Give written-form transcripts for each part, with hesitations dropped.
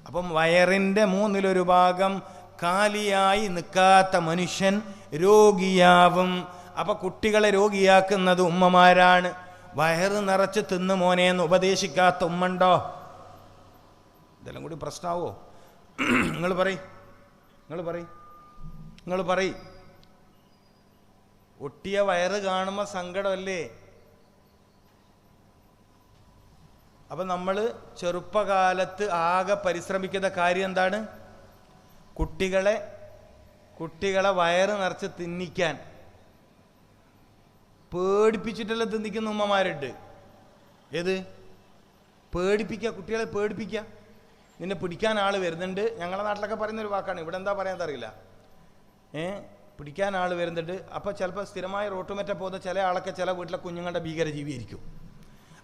അപ്പം വയറിൻ്റെ 1/3 ഭാഗം കാലിയായി നിൽക്കാത്ത മനുഷ്യൻ രോഗിയാവും. അപ്പം കുട്ടികളെ രോഗിയാക്കുന്നത് ഉമ്മമാരാണ്. വയറ് നിറച്ച് തിന്ന് മോനെന്ന് ഉപദേശിക്കാത്ത ഉമ്മണ്ടോ? ഇതെല്ലാം കൂടി പ്രശ്നമാവോ? നിങ്ങൾ പറയ്. ഒട്ടിയ വയറ് കാണുമ്പോൾ സങ്കടമല്ലേ? അപ്പം നമ്മൾ ചെറുപ്പകാലത്ത് ആകെ പരിശ്രമിക്കുന്ന കാര്യം എന്താണ്? കുട്ടികളെ വയറ് നിറച്ച് തിന്നിക്കാൻ. പേടിപ്പിച്ചിട്ടെല്ലാം തിന്നിക്കുന്ന ഉമ്മമാരുണ്ട്. ഏത്? പേടിപ്പിക്കുക, കുട്ടികളെ പേടിപ്പിക്കുക. നിന്നെ പിടിക്കാൻ ആൾ വരുന്നുണ്ട്. ഞങ്ങളുടെ നാട്ടിലൊക്കെ പറയുന്നൊരു വാക്കാണ്, ഇവിടെ എന്താ പറയാത്തറിയില്ല. പിടിക്കാൻ ആൾ വരുന്നുണ്ട്. അപ്പോൾ ചിലപ്പോൾ സ്ഥിരമായി റോട്ടുമറ്റ പോകുന്ന ചില ആളൊക്കെ ചില വീട്ടിലെ കുഞ്ഞുങ്ങളുടെ ഭീകരജീവിയായിരിക്കും.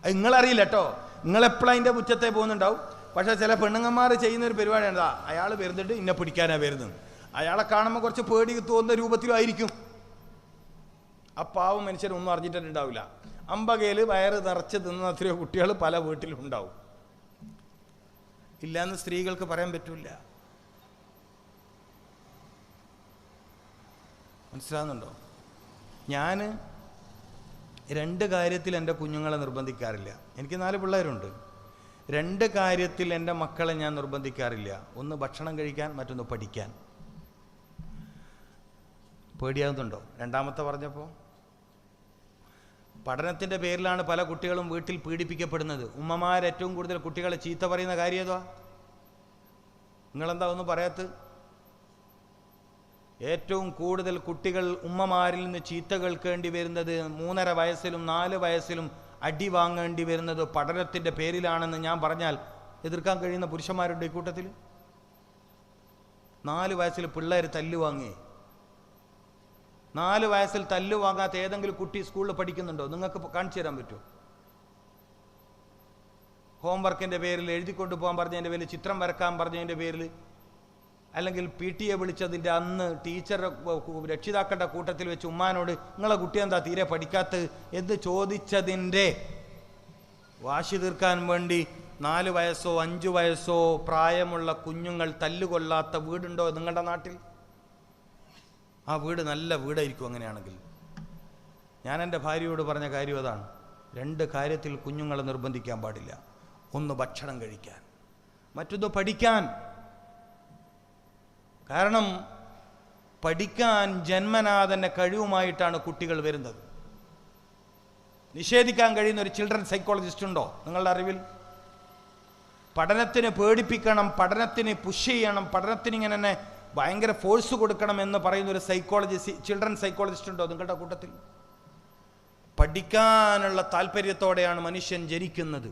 അത് നിങ്ങളറിയില്ല കേട്ടോ. നിങ്ങളെപ്പോഴും അതിൻ്റെ മുറ്റത്തെ പോകുന്നുണ്ടാവും. പക്ഷേ ചില പെണ്ണുങ്ങന്മാർ ചെയ്യുന്നൊരു പരിപാടി എന്താ, അയാൾ വരുന്നുണ്ട്, ഇന്നെ പിടിക്കാനാണ് വരുന്നത്. അയാളെ കാണുമ്പോൾ കുറച്ച് പേടി തോന്നുന്ന രൂപത്തിലും ആയിരിക്കും. ആ പാവം മനുഷ്യരൊന്നും അറിഞ്ഞിട്ടുണ്ടാവില്ല. അമ്പകയിൽ വയറ് നിറച്ച് തിന്ന എത്രയോ കുട്ടികൾ പല വീട്ടിലും ഉണ്ടാവും. ഇല്ലയെന്ന് സ്ത്രീകൾക്ക് പറയാൻ പറ്റില്ല. മനസ്സിലാകുന്നുണ്ടോ? ഞാൻ 2 കാര്യത്തിൽ എൻ്റെ കുഞ്ഞുങ്ങളെ നിർബന്ധിക്കാറില്ല. എനിക്ക് 4 പിള്ളേരുണ്ട്. 2 കാര്യത്തിൽ എൻ്റെ മക്കളെ ഞാൻ നിർബന്ധിക്കാറില്ല. ഒന്ന് ഭക്ഷണം കഴിക്കാൻ, മറ്റൊന്ന് പഠിക്കാൻ. പേടിയാകുന്നുണ്ടോ രണ്ടാമത്തെ പറഞ്ഞപ്പോൾ? പഠനത്തിൻ്റെ പേരിലാണ് പല കുട്ടികളും വീട്ടിൽ പീഡിപ്പിക്കപ്പെടുന്നത്. ഉമ്മമാരേറ്റവും കൂടുതൽ കുട്ടികളെ ചീത്ത പറയുന്ന കാര്യം ഏതാ? നിങ്ങളെന്താ ഒന്നും പറയാത്ത? ഏറ്റവും കൂടുതൽ കുട്ടികൾ ഉമ്മമാരിൽ നിന്ന് ചീത്ത കേൾക്കേണ്ടി വരുന്നത്, 3.5 വയസ്സിലും 4 വയസ്സിലും അടി വാങ്ങേണ്ടി വരുന്നത് പഠനത്തിൻ്റെ പേരിലാണെന്ന് ഞാൻ പറഞ്ഞാൽ എതിർക്കാൻ കഴിയുന്ന പുരുഷന്മാരുടെ ഈ കൂട്ടത്തിൽ? 4 വയസ്സിൽ പിള്ളേർ തല്ലുവാങ്ങി. 4 വയസ്സിൽ തല്ലുവാങ്ങാത്ത ഏതെങ്കിലും കുട്ടി സ്കൂളിൽ പഠിക്കുന്നുണ്ടോ? നിങ്ങൾക്ക് കാണിച്ചു തരാൻ പറ്റുമോ? ഹോംവർക്കിൻ്റെ പേരിൽ, എഴുതിക്കൊണ്ട് പോകാൻ പറഞ്ഞതിൻ്റെ പേരിൽ, ചിത്രം വരക്കാൻ പറഞ്ഞതിൻ്റെ പേരിൽ, അല്ലെങ്കിൽ PTA വിളിച്ചതിൻ്റെ അന്ന് ടീച്ചർ രക്ഷിതാക്കളുടെ കൂട്ടത്തിൽ വെച്ച് ഉമ്മാനോട് നിങ്ങളെ കുട്ടി എന്താ തീരെ പഠിക്കാത്ത എന്ന് ചോദിച്ചതിൻ്റെ വാശി തീർക്കാൻ വേണ്ടി 4 വയസ്സോ 5 വയസ്സോ പ്രായമുള്ള കുഞ്ഞുങ്ങൾ തല്ലുകൊള്ളാത്ത വീടുണ്ടോ നിങ്ങളുടെ നാട്ടിൽ? ആ വീട് നല്ല വീടായിരിക്കും. അങ്ങനെയാണെങ്കിൽ ഞാൻ എൻ്റെ ഭാര്യയോട് പറഞ്ഞ കാര്യം അതാണ്. 2 കാര്യത്തിൽ കുഞ്ഞുങ്ങളെ നിർബന്ധിക്കാൻ പാടില്ല. ഒന്ന് ഭക്ഷണം കഴിക്കാൻ, മറ്റൊന്ന് പഠിക്കാൻ. കാരണം പഠിക്കാൻ ജന്മനാ തന്നെ കഴിവുമായിട്ടാണ് കുട്ടികൾ വരുന്നത്. നിഷേധിക്കാൻ കഴിയുന്ന ഒരു ചിൽഡ്രൻ സൈക്കോളജിസ്റ്റ് ഉണ്ടോ നിങ്ങളുടെ അറിവിൽ? പഠനത്തിന് പേടിപ്പിക്കണം, പഠനത്തിന് പുഷ് ചെയ്യണം, പഠനത്തിന് ഇങ്ങനെ തന്നെ ഭയങ്കര ഫോഴ്സ് കൊടുക്കണം എന്ന് പറയുന്ന ഒരു ചിൽഡ്രൻ സൈക്കോളജിസ്റ്റ് ഉണ്ടോ നിങ്ങളുടെ കൂട്ടത്തിൽ? പഠിക്കാനുള്ള താല്പര്യത്തോടെയാണ് മനുഷ്യൻ ജനിക്കുന്നത്.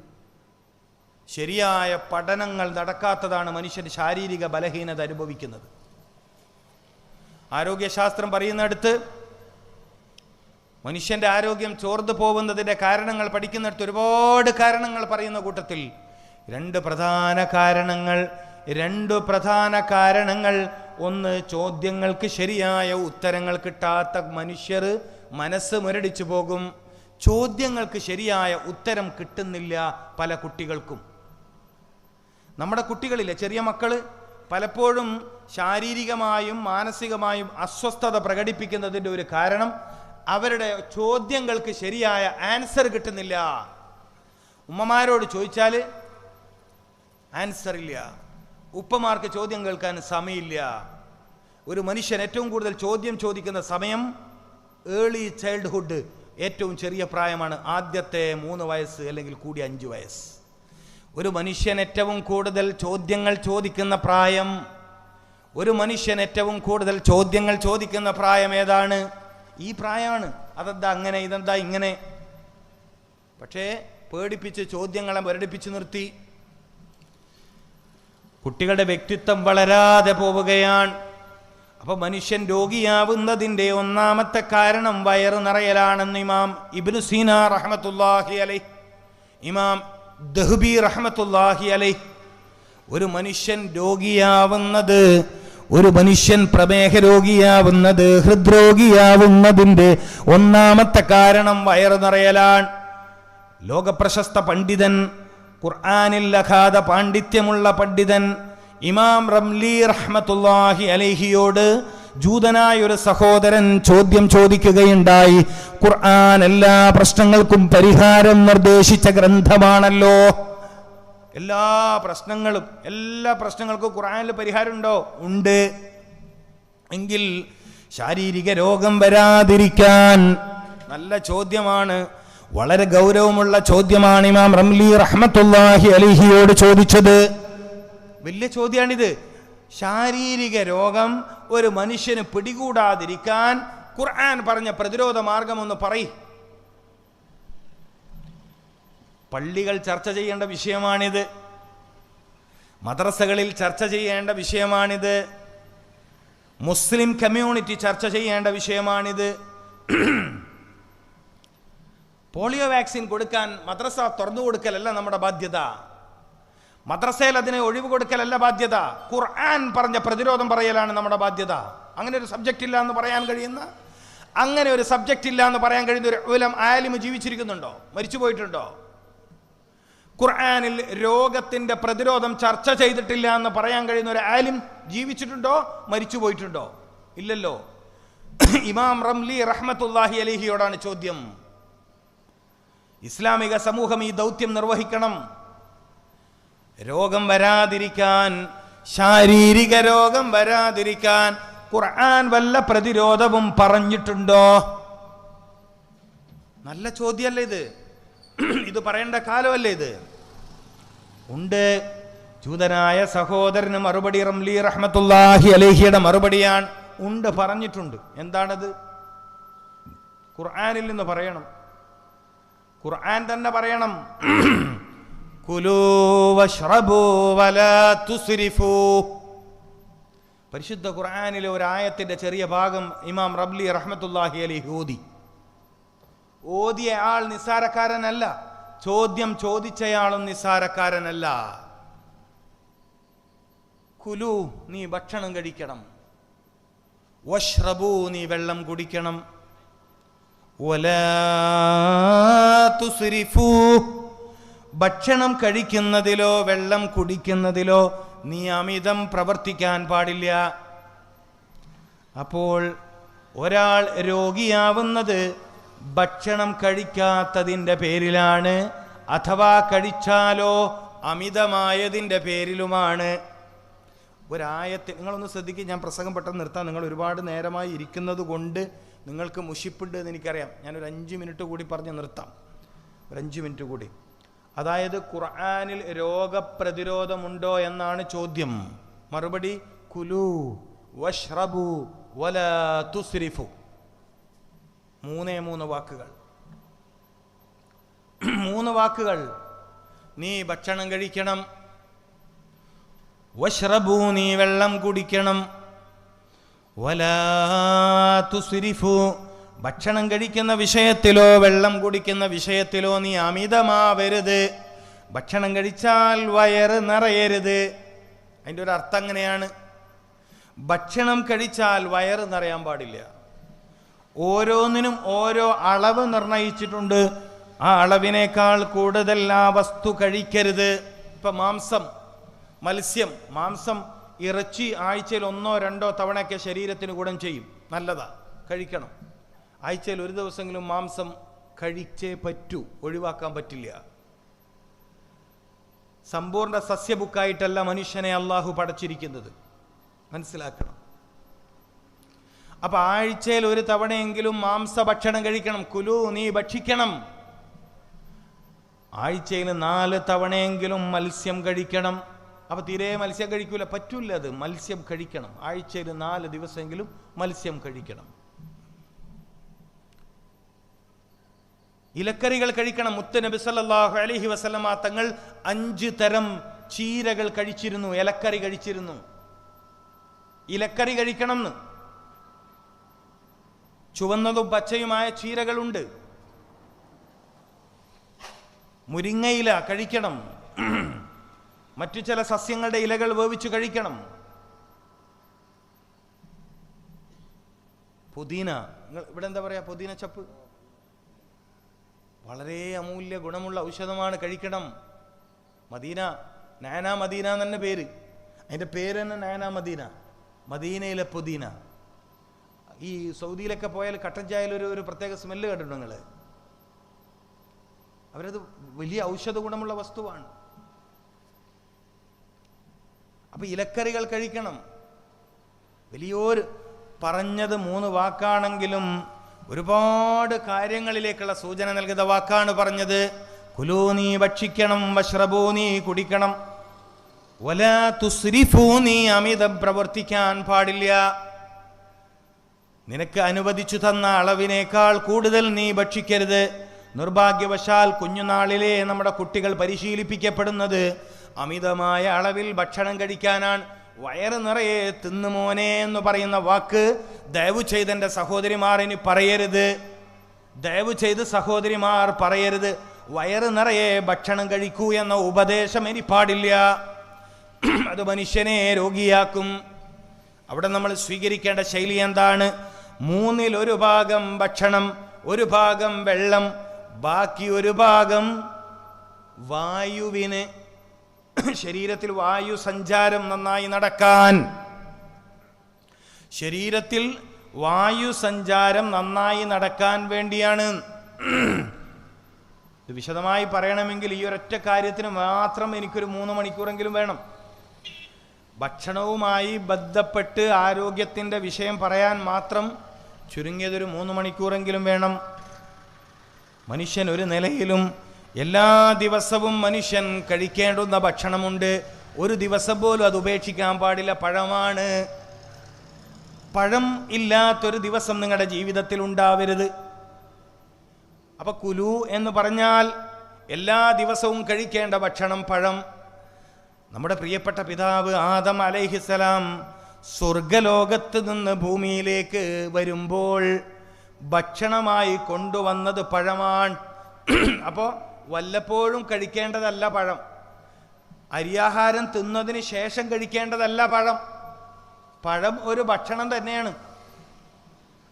ശരിയായ പഠനങ്ങൾ നടക്കാത്തതാണ് മനുഷ്യൻ ശാരീരിക ബലഹീനത അനുഭവിക്കുന്നത്. ആരോഗ്യശാസ്ത്രം പറയുന്നിടത്ത് മനുഷ്യൻ്റെ ആരോഗ്യം ചോർന്നു പോകുന്നതിൻ്റെ കാരണങ്ങൾ പഠിക്കുന്നിടത്ത് ഒരുപാട് കാരണങ്ങൾ പറയുന്ന കൂട്ടത്തിൽ 2 പ്രധാന കാരണങ്ങൾ ഒന്ന്, ചോദ്യങ്ങൾക്ക് ശരിയായ ഉത്തരങ്ങൾ കിട്ടാത്ത മനുഷ്യർ മനസ്സ് മുരടിച്ചു പോകും. ചോദ്യങ്ങൾക്ക് ശരിയായ ഉത്തരം കിട്ടുന്നില്ല പല കുട്ടികൾക്കും. നമ്മുടെ കുട്ടികളിലെ ചെറിയ മക്കൾ പലപ്പോഴും ശാരീരികമായും മാനസികമായും അസ്വസ്ഥത പ്രകടിപ്പിക്കുന്നതിൻ്റെ ഒരു കാരണം അവരുടെ ചോദ്യങ്ങൾക്ക് ശരിയായ ആൻസർ കിട്ടുന്നില്ല. ഉമ്മമാരോട് ചോദിച്ചാൽ ആൻസർ ഇല്ല, ഉപ്പമാർക്ക് ചോദ്യം കേൾക്കാൻ സമയമില്ല. ഒരു മനുഷ്യൻ ഏറ്റവും കൂടുതൽ ചോദ്യം ചോദിക്കുന്ന സമയം ഏർലി ചൈൽഡ്ഹുഡ്, ഏറ്റവും ചെറിയ പ്രായമാണ്. ആദ്യത്തെ 3 വയസ്സ് അല്ലെങ്കിൽ കൂടി 5 വയസ്സ്. ഒരു മനുഷ്യൻ ഏറ്റവും കൂടുതൽ ചോദ്യങ്ങൾ ചോദിക്കുന്ന പ്രായം, ഏതാണ്? ഈ പ്രായമാണ്. അതെന്താ അങ്ങനെ, ഇതെന്താ ഇങ്ങനെ? പക്ഷേ പേടിപ്പിച്ച് ചോദ്യങ്ങളെ മുരടിപ്പിച്ച് നിർത്തി കുട്ടികളുടെ വ്യക്തിത്വം വളരാതെ പോവുകയാണ്. അപ്പോൾ മനുഷ്യൻ രോഗിയാവുന്നതിൻ്റെ ഒന്നാമത്തെ കാരണം വയറ് നിറയലാണെന്ന് ഇമാം ഇബ്നു സീന റഹ്മത്തുള്ളാഹി അലൈഹി, ഇമാം ദഹ്ബി റഹ്മത്തുള്ളാഹി അലൈഹി, ഒരു മനുഷ്യൻ രോഗിയാവുന്നത്, ഒരു മനുഷ്യൻ പ്രമേഹ രോഗിയാവുന്നത്, ഹൃദ്രോഗിയാവുന്നതിൻ്റെ ഒന്നാമത്തെ കാരണം വയറ് നിറയലാണ്. ലോകപ്രശസ്ത പണ്ഡിതൻ, ഖുർആനിൽ അഗാധ പാണ്ഡിത്യമുള്ള പണ്ഡിതൻ ഇമാം റംലി റഹ്മത്തുള്ളാഹി അലൈഹിയോട് ജൂതനായ ഒരു സഹോദരൻ ചോദ്യം ചോദിക്കുകയുണ്ടായി. ഖുർആൻ എല്ലാ പ്രശ്നങ്ങൾക്കും പരിഹാരം നിർദ്ദേശിച്ച ഗ്രന്ഥമാണല്ലോ. എല്ലാ പ്രശ്നങ്ങൾക്കും ഖുർആനിൽ പരിഹാരമുണ്ടോ? ഉണ്ട്. എങ്കിൽ ശാരീരിക രോഗം വരാതിരിക്കാൻ, നല്ല ചോദ്യമാണ്, വളരെ ഗൗരവമുള്ള ചോദ്യമാണ് ഇമാം റംലി റഹ്മത്തുള്ളാഹി അലൈഹിയോട് ചോദിച്ചത്. വലിയ ചോദ്യമാണിത്. ശാരീരിക രോഗം ഒരു മനുഷ്യന് പിടികൂടാതിരിക്കാൻ ഖുർആൻ പറഞ്ഞ പ്രതിരോധ മാർഗം ഒന്ന് പറയ്. പള്ളികൾ ചർച്ച ചെയ്യേണ്ട വിഷയമാണിത്, മദ്രസകളിൽ ചർച്ച ചെയ്യേണ്ട വിഷയമാണിത്, മുസ്ലിം കമ്മ്യൂണിറ്റി ചർച്ച ചെയ്യേണ്ട വിഷയമാണിത്. പോളിയോ വാക്സിൻ കൊടുക്കാൻ മദ്രസ തുറന്നു കൊടുക്കലല്ല നമ്മുടെ ബാധ്യത, മദ്രസയിൽ അതിനെ ഒഴിവ് കൊടുക്കലല്ല ബാധ്യത. ഖുർആൻ പറഞ്ഞ പ്രതിരോധം പറയലാണ് നമ്മുടെ ബാധ്യത. അങ്ങനെ ഒരു സബ്ജക്റ്റ് ഇല്ല എന്ന് പറയാൻ കഴിയുന്ന ഒരു ആലിം ജീവിച്ചിരിക്കുന്നുണ്ടോ? മരിച്ചു പോയിട്ടുണ്ടോ? ഖുർആനിൽ രോഗത്തിന്റെ പ്രതിരോധം ചർച്ച ചെയ്തിട്ടില്ല എന്ന് പറയാൻ കഴിയുന്ന ഒരു ആലിം ജീവിച്ചിട്ടുണ്ടോ? മരിച്ചു പോയിട്ടുണ്ടോ? ഇല്ലല്ലോ. ഇമാം റംലി റഹ്മത്തുള്ളാഹി അലൈഹിയോടാണ് ചോദ്യം. ഇസ്ലാമിക സമൂഹം ഈ ദൗത്യം നിർവഹിക്കണം. രോഗം വരാതിരിക്കാൻ, ശാരീരിക രോഗം വരാതിരിക്കാൻ ഖുർആൻ വല്ല പ്രതിരോധവും പറഞ്ഞിട്ടുണ്ടോ? നല്ല ചോദ്യമല്ലേ ഇത്? ഇത് പറയേണ്ട കാലമല്ലേ ഇത്? ഉണ്ട്. ജൂതനായ സഹോദരന് മറുപടി റംലി റഹ്മത്തുള്ളാഹി അലൈഹിയുടെ മറുപടിയാണ്, ഉണ്ട്, പറഞ്ഞിട്ടുണ്ട്. എന്താണത്? ഖുർആനിൽ നിന്ന് പറയണം. ഖുർആൻ തന്നെ പറയണം, കുലൂ വശ്റബൂ വലാ തുസ്രിഫൂ. പരിശുദ്ധ ഖുർആനിലെ ഒരു ആയത്തിന്റെ ചെറിയ ഭാഗം ഇമാം റംലി റഹ്മത്തുള്ളാഹി അലൈഹി ഓതിയ ആൾ നിസ്സാരക്കാരനല്ല, ചോദ്യം ചോദിച്ചയാളും നിസ്സാരക്കാരനല്ല. കുലു, നീ ഭക്ഷണം കഴിക്കണം, വശ്റബൂ, നീ വെള്ളം കുടിക്കണം, വലാ തുസ്രിഫൂ, ഭക്ഷണം കഴിക്കുന്നതിലോ വെള്ളം കുടിക്കുന്നതിലോ നീ അമിതം പ്രവർത്തിക്കാൻ പാടില്ല. അപ്പോൾ ഒരാൾ രോഗിയാവുന്നത് ഭക്ഷണം കഴിക്കാത്തതിൻ്റെ പേരിലാണ്, അഥവാ കഴിച്ചാലോ അമിതമായതിൻ്റെ പേരിലുമാണ്. ഒരായത്തിൽ നിങ്ങളൊന്ന് ശ്രദ്ധിക്കുക. ഞാൻ പ്രസംഗം പെട്ടെന്ന് നിർത്താം. നിങ്ങൾ ഒരുപാട് നേരമായി ഇരിക്കുന്നത് കൊണ്ട് നിങ്ങൾക്ക് മുഷിപ്പുണ്ട് എന്ന് എനിക്കറിയാം. ഞാനൊരു 5 മിനിറ്റ് കൂടി പറഞ്ഞ് നിർത്താം, ഒരു 5 മിനിറ്റ് കൂടി. അതായത് ഖുർആനിൽ രോഗപ്രതിരോധമുണ്ടോ എന്നാണ് ചോദ്യം. മറുപടി കുലു വശ്റബു വലാ തുസ്രിഫു. 3 വാക്കുകൾ. 3 വാക്കുകൾ. നീ ഭക്ഷണം കഴിക്കണം, വശ്റബു, നീ വെള്ളം കുടിക്കണം, വലാ തുസ്രിഫു, ഭക്ഷണം കഴിക്കുന്ന വിഷയത്തിലോ വെള്ളം കുടിക്കുന്ന വിഷയത്തിലോ നീ അമിതമാവരുത്. ഭക്ഷണം കഴിച്ചാൽ വയറ് നിറയരുത്. അതിൻ്റെ ഒരു അർത്ഥം അങ്ങനെയാണ്. ഭക്ഷണം കഴിച്ചാൽ വയറ് നിറയാൻ പാടില്ല. ഓരോന്നിനും ഓരോ അളവ് നിർണയിച്ചിട്ടുണ്ട്. ആ അളവിനേക്കാൾ കൂടുതൽ ആ വസ്തു കഴിക്കരുത്. ഇപ്പം മാംസം, ഇറച്ചി ആഴ്ചയിൽ 1-2 തവണയൊക്കെ ശരീരത്തിന് ഗുണം ചെയ്യും, നല്ലതാ, കഴിക്കണം. ആഴ്ചയിൽ 1 ദിവസമെങ്കിലും മാംസം കഴിച്ചേ പറ്റൂ, ഒഴിവാക്കാൻ പറ്റില്ല. സമ്പൂർണ്ണ സസ്യബുക്കായിട്ടല്ല മനുഷ്യനെ അള്ളാഹു പടച്ചിരിക്കുന്നത്, മനസ്സിലാക്കണം. അപ്പൊ ആഴ്ചയിൽ 1 തവണയെങ്കിലും മാംസഭക്ഷണം കഴിക്കണം. കുലു, നീ ഭക്ഷിക്കണം. ആഴ്ചയിൽ 4 തവണയെങ്കിലും മത്സ്യം കഴിക്കണം. അപ്പൊ തീരെ മത്സ്യം കഴിക്കൂല, പറ്റൂല. അത് മത്സ്യം കഴിക്കണം. ആഴ്ചയിൽ 4 ദിവസമെങ്കിലും മത്സ്യം കഴിക്കണം. ഇലക്കറികൾ കഴിക്കണം. മുത്തുനബി സല്ലല്ലാഹു അലൈഹി വസല്ലമ തങ്ങൾ 5 തരം ചീരകൾ കഴിച്ചിരുന്നു, ഇലക്കറി കഴിച്ചിരുന്നു. ഇലക്കറി കഴിക്കണം. ചുവന്നതും പച്ചയുമായ ചീരകളുണ്ട്. മുരിങ്ങയില കഴിക്കണം. മറ്റു ചില സസ്യങ്ങളുടെ ഇലകൾ വേവിച്ച് കഴിക്കണം. പുതിന, ഇവിടെ എന്താ പറയാ, പുതിന ചപ്പ്, വളരെ അമൂല്യ ഗുണമുള്ള ഔഷധമാണ്, കഴിക്കണം. മദീന, നാനാ മദീന തന്നെ പേര്. അതിൻ്റെ പേര് തന്നെ നയന മദീന, മദീനയിലെ പുദീന. ഈ സൗദിയിലൊക്കെ പോയാൽ കട്ടൻ ചായയിൽ ഒരു പ്രത്യേക സ്മെല്ല് കണ്ടിട്ടുണ്ടോ നിങ്ങൾ? അവരത് വലിയ ഔഷധ ഗുണമുള്ള വസ്തുവാണ്. അപ്പൊ ഇലക്കറികൾ കഴിക്കണം. വലിയൊരു പറഞ്ഞത് 3 വാക്കാണെങ്കിലും ഒരുപാട് കാര്യങ്ങളിലേക്കുള്ള സൂചന നൽകുന്ന വാക്കാണ് പറഞ്ഞത്. കുലൂ, നീ ഭക്ഷിക്കണം, വശ്രബൂ, നീ കുടിക്കണം, വലാ തുസ്രിഫൂ, നീ അമിതം പ്രവർത്തിക്കാൻ പാടില്ല. നിനക്ക് അനുവദിച്ചു തന്ന അളവിനേക്കാൾ കൂടുതൽ നീ ഭക്ഷിക്കരുത്. നിർഭാഗ്യവശാൽ കുഞ്ഞുനാളിലെ നമ്മുടെ കുട്ടികൾ പരിശീലിപ്പിക്കപ്പെടുന്നത് അമിതമായ അളവിൽ ഭക്ഷണം കഴിക്കാനാണ്. വയറ് നിറയെ തിന്നു മോനെ എന്ന് പറയുന്ന വാക്ക് ദയവ് ചെയ്ത് എൻ്റെ സഹോദരിമാർ ഇനി പറയരുത്. ദയവ് ചെയ്ത് സഹോദരിമാർ പറയരുത്. വയറ് നിറയെ ഭക്ഷണം കഴിക്കൂ എന്ന ഉപദേശം ഇനി പാടില്ല. അത് മനുഷ്യനെ രോഗിയാക്കും. അവിടെ നമ്മൾ സ്വീകരിക്കേണ്ട ശൈലി എന്താണ്? 1/3 ഭാഗം ഭക്ഷണം, 1 ഭാഗം വെള്ളം, ബാക്കി 1 ഭാഗം വായുവിന്, ശരീരത്തിൽ വായു സഞ്ചാരം നന്നായി നടക്കാൻ. ശരീരത്തിൽ വായു സഞ്ചാരം നന്നായി നടക്കാൻ വേണ്ടിയാണ്. ഇത് വിശദമായി പറയണമെങ്കിൽ ഈ ഒരൊറ്റ കാര്യത്തിന് മാത്രം എനിക്കൊരു 3 മണിക്കൂറെങ്കിലും വേണം. ഭക്ഷണവുമായി ബന്ധപ്പെട്ട് ആരോഗ്യത്തിൻ്റെ വിഷയം പറയാൻ മാത്രം ചുരുങ്ങിയതൊരു 3 മണിക്കൂറെങ്കിലും വേണം. മനുഷ്യൻ ഒരു നിലയിലും എല്ലാ ദിവസവും മനുഷ്യൻ കഴിക്കേണ്ടുന്ന ഭക്ഷണമുണ്ട്. ഒരു ദിവസം പോലും അത് ഉപേക്ഷിക്കാൻ പാടില്ല. പഴമാണ്. പഴം ഇല്ലാത്തൊരു ദിവസം നിങ്ങളുടെ ജീവിതത്തിൽ ഉണ്ടാവരുത്. അപ്പൊ കുലു എന്ന് പറഞ്ഞാൽ എല്ലാ ദിവസവും കഴിക്കേണ്ട ഭക്ഷണം പഴം. നമ്മുടെ പ്രിയപ്പെട്ട പിതാവ് ആദം അലൈഹിസ്സലാം സ്വർഗലോകത്ത് നിന്ന് ഭൂമിയിലേക്ക് വരുമ്പോൾ ഭക്ഷണമായി കൊണ്ടുവന്നത് പഴമാണ്. അപ്പോൾ വല്ലപ്പോഴും കഴിക്കേണ്ടതല്ല പഴം. അരിയാഹാരം തിന്നതിന് ശേഷം കഴിക്കേണ്ടതല്ല പഴം. പഴം ഒരു ഭക്ഷണം തന്നെയാണ്.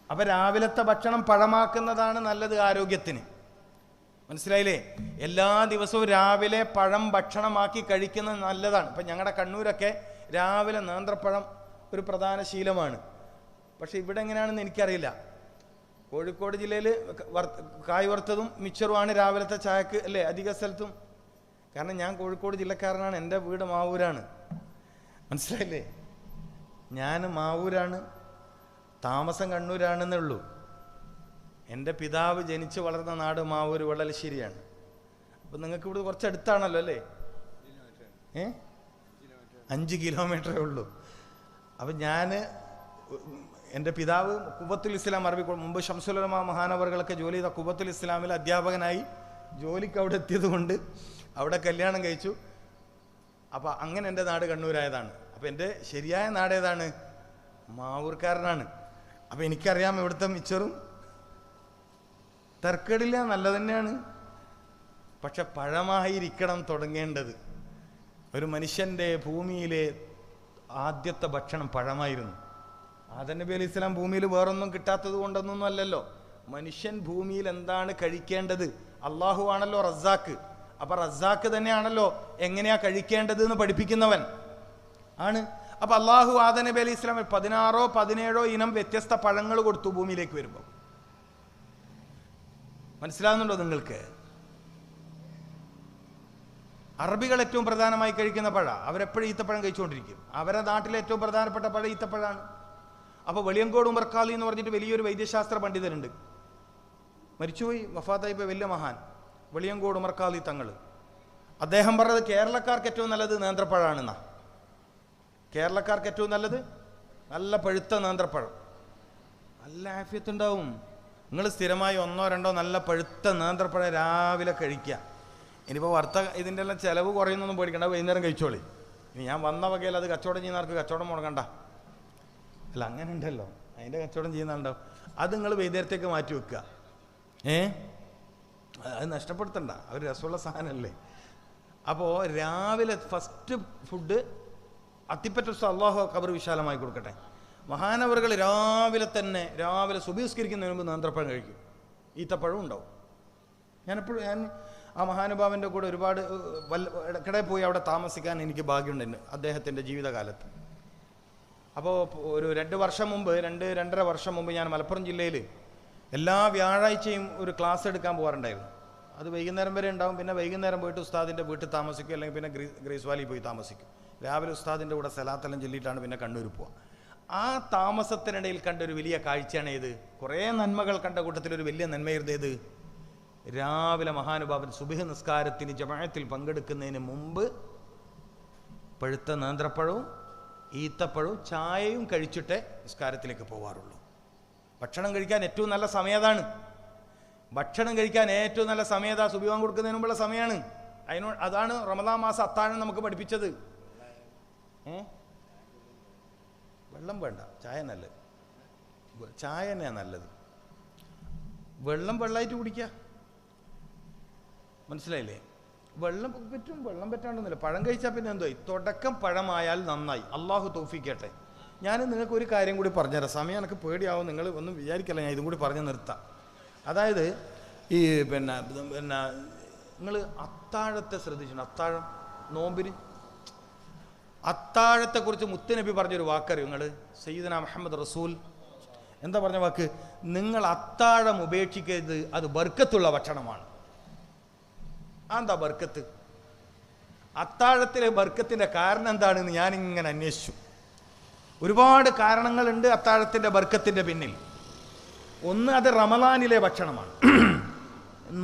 അപ്പം രാവിലത്തെ ഭക്ഷണം പഴമാക്കുന്നതാണ് നല്ലത് ആരോഗ്യത്തിന്. മനസ്സിലായില്ലേ? എല്ലാ ദിവസവും രാവിലെ പഴം ഭക്ഷണമാക്കി കഴിക്കുന്നത് നല്ലതാണ്. ഇപ്പം ഞങ്ങളുടെ കണ്ണൂരൊക്കെ രാവിലെ നേന്ത്രപ്പഴം ഒരു പ്രധാന ശീലമാണ്. പക്ഷെ ഇവിടെ എങ്ങനെയാണെന്ന് എനിക്കറിയില്ല. കോഴിക്കോട് ജില്ലയിൽ കായ് വറുത്തതും മിച്ചറുമാണ് രാവിലത്തെ ചായക്ക് അല്ലേ അധിക സ്ഥലത്തും. കാരണം ഞാൻ കോഴിക്കോട് ജില്ലക്കാരനാണ്. എൻ്റെ വീട് മാവൂരാണ്. മനസ്സിലായില്ലേ? ഞാൻ മാവൂരാണ്, താമസം കണ്ണൂരാണെന്നേ ഉള്ളൂ. എൻ്റെ പിതാവ് ജനിച്ച് വളർന്ന നാട് മാവൂർ വള്ളലശ്ശേരിയാണ്. അപ്പം നിങ്ങൾക്ക് ഇവിടെ കുറച്ച് അടുത്താണല്ലോ അല്ലേ? 5 കിലോമീറ്ററേ ഉള്ളൂ. അപ്പം ഞാൻ, എൻ്റെ പിതാവ് കുവ്വത്തുൽ ഇസ്ലാം അറബി, മുമ്പ് ഷംസുൽ ഉലമ മഹാനവറുകളൊക്കെ ജോലി ചെയ്ത കുവ്വത്തുൽ ഇസ്ലാമിൽ അധ്യാപകനായി ജോലിക്ക് അവിടെ എത്തിയത് കൊണ്ട് അവിടെ കല്യാണം കഴിച്ചു. അപ്പം അങ്ങനെ എൻ്റെ നാട് കണ്ണൂരായതാണ്. അപ്പം എൻ്റെ ശരിയായ നാട് ഏതാണ്? മാവൂർക്കാരനാണ്. അപ്പം എനിക്കറിയാം ഇവിടുത്തെ മിച്ചറും തർക്കടില്ല, നല്ല തന്നെയാണ്. പക്ഷെ പഴമായിരിക്കണം തുടങ്ങേണ്ടത്. ഒരു മനുഷ്യൻ്റെ ഭൂമിയിലെ ആദ്യത്തെ ഭക്ഷണം പഴമായിരുന്നു. ആദം നബി അലൈഹി സ്വലാം ഭൂമിയിൽ വേറൊന്നും കിട്ടാത്തത് കൊണ്ടൊന്നും അല്ലല്ലോ. മനുഷ്യൻ ഭൂമിയിൽ എന്താണ് കഴിക്കേണ്ടത്? അള്ളാഹു ആണല്ലോ റസാക്ക്. അപ്പൊ റസാക്ക് തന്നെയാണല്ലോ എങ്ങനെയാ കഴിക്കേണ്ടത് എന്ന് പഠിപ്പിക്കുന്നവൻ ആണ്. അപ്പൊ അള്ളാഹു ആദം നബി അലൈഹി സ്വലാം 16 17 ഇനം വ്യത്യസ്ത പഴങ്ങൾ കൊടുത്തു ഭൂമിയിലേക്ക് വരുമ്പോൾ. മനസ്സിലാകുന്നുണ്ടോ നിങ്ങൾക്ക്? അറബികൾ ഏറ്റവും പ്രധാനമായി കഴിക്കുന്ന പഴ, അവരെപ്പോഴും ഈത്തപ്പഴം കഴിച്ചുകൊണ്ടിരിക്കും. അവരുടെ നാട്ടിലെ ഏറ്റവും പ്രധാനപ്പെട്ട പഴ ഈത്തപ്പഴമാണ്. അപ്പോൾ വെളിയങ്കോട് ഉമർഖാലി എന്ന് പറഞ്ഞിട്ട് വലിയൊരു വൈദ്യശാസ്ത്ര പണ്ഡിതനുണ്ട്. മരിച്ചുപോയി, വഫാത്തായിപ്പോൾ, വലിയ മഹാൻ വെളിയങ്കോട് ഉമർഖാലി തങ്ങൾ. അദ്ദേഹം പറഞ്ഞത് കേരളക്കാർക്ക് ഏറ്റവും നല്ലത് നേന്ത്രപ്പഴമാണെന്നാ. കേരളക്കാർക്ക് ഏറ്റവും നല്ലത് നല്ല പഴുത്ത നേന്ത്രപ്പഴം. നല്ല ആഫിയത്തുണ്ടാവും. നിങ്ങൾ സ്ഥിരമായി 1 2 നല്ല പഴുത്ത നേന്ത്രപ്പഴം രാവിലെ കഴിക്കുക. ഇനിയിപ്പോൾ ഇതിൻ്റെ എല്ലാം ചിലവ് കുറയുന്നൊന്നും പേടിക്കണ്ട, വൈകുന്നേരം കഴിച്ചോളി. ഇനി ഞാൻ വന്ന വകയിൽ അത് കച്ചവടം ചെയ്യുന്നവർക്ക് കച്ചവടം മുടക്കണ്ട. അല്ല, അങ്ങനെ ഉണ്ടല്ലോ, അതിൻ്റെ കച്ചവടം ചെയ്യുന്നുണ്ടാവും. അത് നിങ്ങൾ വൈകുന്നേരത്തേക്ക് മാറ്റി വെക്കുക. അത് നഷ്ടപ്പെടുത്തണ്ട, ഒരു രസമുള്ള സാധനമല്ലേ. അപ്പോൾ രാവിലെ ഫസ്റ്റ് ഫുഡ് അത്തിപ്പറ്റ അള്ളാഹു ഖബർ വിശാലമായി കൊടുക്കട്ടെ. മഹാനവറുകൾ രാവിലെ സുബഹി നിസ്കരിക്കുന്നതിന് മുമ്പ് നേന്ത്രപ്പഴം കഴിക്കും. ഈത്തപ്പഴം ഉണ്ടാവും. ഞാൻ ആ മഹാനുഭാവൻ്റെ കൂടെ ഒരുപാട് ഇടയ്ക്കിടെ പോയി അവിടെ താമസിക്കാൻ എനിക്ക് ഭാഗ്യമുണ്ടായിരുന്നു അദ്ദേഹത്തിൻ്റെ ജീവിതകാലത്ത്. അപ്പോൾ ഒരു 2 വർഷം മുമ്പ് 2-2.5 വർഷം മുമ്പ് ഞാൻ മലപ്പുറം ജില്ലയിൽ എല്ലാ വ്യാഴാഴ്ചയും ഒരു ക്ലാസ് എടുക്കാൻ പോകാറുണ്ടായിരുന്നു. അത് വൈകുന്നേരം വരെ ഉണ്ടാവും. പിന്നെ വൈകുന്നേരം പോയിട്ട് ഉസ്താദിൻ്റെ വീട്ടിൽ താമസിക്കും, അല്ലെങ്കിൽ പിന്നെ ഗ്രേസ് വാലി പോയി താമസിക്കും. രാവിലെ ഉസ്താദിൻ്റെ കൂടെ സലാത്തെല്ലാം ചൊല്ലിയിട്ടാണ് പിന്നെ കണ്ണൂർ പോവുക. ആ താമസത്തിനിടയിൽ കണ്ട ഒരു വലിയ കാഴ്ചയാണ് ഏത്? കുറേ നന്മകൾ കണ്ട കൂട്ടത്തിലൊരു വലിയ നന്മയായിരുന്നു ഏത്? രാവിലെ മഹാനുഭാവൻ സുബഹ് നിസ്കാരത്തിന് ജമാഅത്തിൽ പങ്കെടുക്കുന്നതിന് മുമ്പ് പഴുത്ത നേന്ത്രപ്പഴവും ഈത്തപ്പഴവും ചായയും കഴിച്ചിട്ടേ നിസ്കാരത്തിലേക്ക് പോകാറുള്ളൂ. ഭക്ഷണം കഴിക്കാൻ ഏറ്റവും നല്ല സമയതാണ്. ഭക്ഷണം കഴിക്കാൻ ഏറ്റവും നല്ല സമയതാ സുബഹി കൊടുക്കുന്നതിന് മുമ്പുള്ള സമയമാണ്. അതാണ് റമദാൻ മാസം അത്താഴം നമുക്ക് പഠിപ്പിച്ചത്. വെള്ളം വേണ്ട, ചായ നല്ലത്. ചായ തന്നെയാണ് നല്ലത്. വെള്ളമായിട്ട് കുടിക്കുക, മനസ്സിലായില്ലേ? വെള്ളം പറ്റും, വെള്ളം പറ്റാണ്ടൊന്നുമില്ല. പഴം കഴിച്ചാൽ പിന്നെ എന്തോ തുടക്കം പഴമായാൽ നന്നായി. അള്ളാഹു തൗഫീക്കട്ടെ. ഞാൻ നിങ്ങൾക്ക് ഒരു കാര്യം കൂടി പറഞ്ഞുതരാം. സമയം എനിക്ക് പേടിയാവും, നിങ്ങൾ ഒന്നും വിചാരിക്കല്ല, ഞാൻ ഇതും കൂടി പറഞ്ഞ് നിർത്താം. അതായത് ഈ പിന്നെ നിങ്ങൾ അത്താഴത്തെ ശ്രദ്ധിച്ചിട്ടുണ്ട്? അത്താഴം നോമ്പിന് അത്താഴത്തെക്കുറിച്ച് മുത്തുനബി പറഞ്ഞൊരു വാക്കറിയും നിങ്ങൾ? സയ്യിദന മുഹമ്മദ് റസൂൽ എന്താ പറഞ്ഞ വാക്ക്? നിങ്ങൾ അത്താഴം ഉപേക്ഷിക്കരുത്, അത് ബർക്കത്തുള്ള ഭക്ഷണമാണ്. എന്താ ബർക്കത്ത്? അത്താഴത്തിലെ ബർക്കത്തിൻ്റെ കാരണം എന്താണെന്ന് ഞാനിങ്ങനെ അന്വേഷിച്ചു. ഒരുപാട് കാരണങ്ങളുണ്ട് അത്താഴത്തിൻ്റെ ബർക്കത്തിൻ്റെ പിന്നിൽ. ഒന്ന്, അത് റമളാനിലെ ഭക്ഷണമാണ്,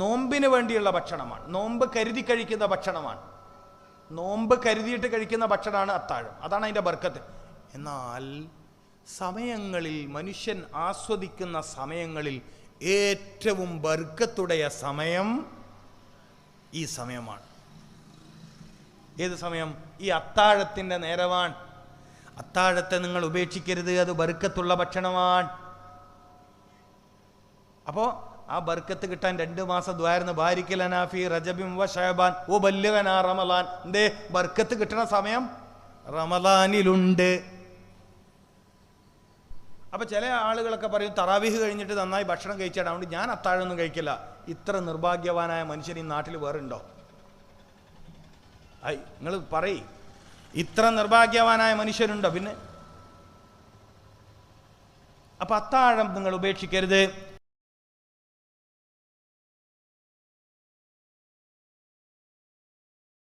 നോമ്പിന് വേണ്ടിയുള്ള ഭക്ഷണമാണ്, നോമ്പ് കരുതി കഴിക്കുന്ന ഭക്ഷണമാണ്. നോമ്പ് കരുതിയിട്ട് കഴിക്കുന്ന ഭക്ഷണമാണ് അത്താഴം, അതാണ് അതിൻ്റെ ബർക്കത്ത്. എന്നാൽ സമയങ്ങളിൽ, മനുഷ്യൻ ആസ്വദിക്കുന്ന സമയങ്ങളിൽ ഏറ്റവും ബർക്കത്തുடைய സമയം ഈ സമയമാണ്. ഏത് സമയം? ഈ അത്താഴത്തിൻ്റെ നേരമാണ്. അത്താഴത്തെ നിങ്ങൾ ഉപേക്ഷിക്കരുത്, അത് ബർക്കത്തുള്ള ഭക്ഷണമാണ്. അപ്പോൾ ആ ബർക്കത്ത് കിട്ടാൻ 2 മാസം ദ്വാരുന്ന ബാരിക്കലനാ ഫീ റജബിൻ വ ശഅബാൻ വബല്ലിഗനാ റമളാൻ. എന്തേ? ബർക്കത്ത് കിട്ടുന്ന സമയം റമളാനിലുണ്ട്. അപ്പോൾ ചില ആളുകളൊക്കെ പറയും തറാവീഹ് കഴിഞ്ഞിട്ട് നന്നായി ഭക്ഷണം കഴിച്ചാൽ, അതുകൊണ്ട് ഞാൻ അത്താഴമൊന്നും കഴിക്കില്ല. ഇത്ര നിർഭാഗ്യവാനായ മനുഷ്യൻ ഈ നാട്ടിൽ വേറെ ഉണ്ടോ? നിങ്ങൾ പറയ്, ഇത്ര നിർഭാഗ്യവാനായ മനുഷ്യരുണ്ടോ? പിന്നെ അപ്പം അത്താഴം നിങ്ങൾ ഉപേക്ഷിക്കരുത്.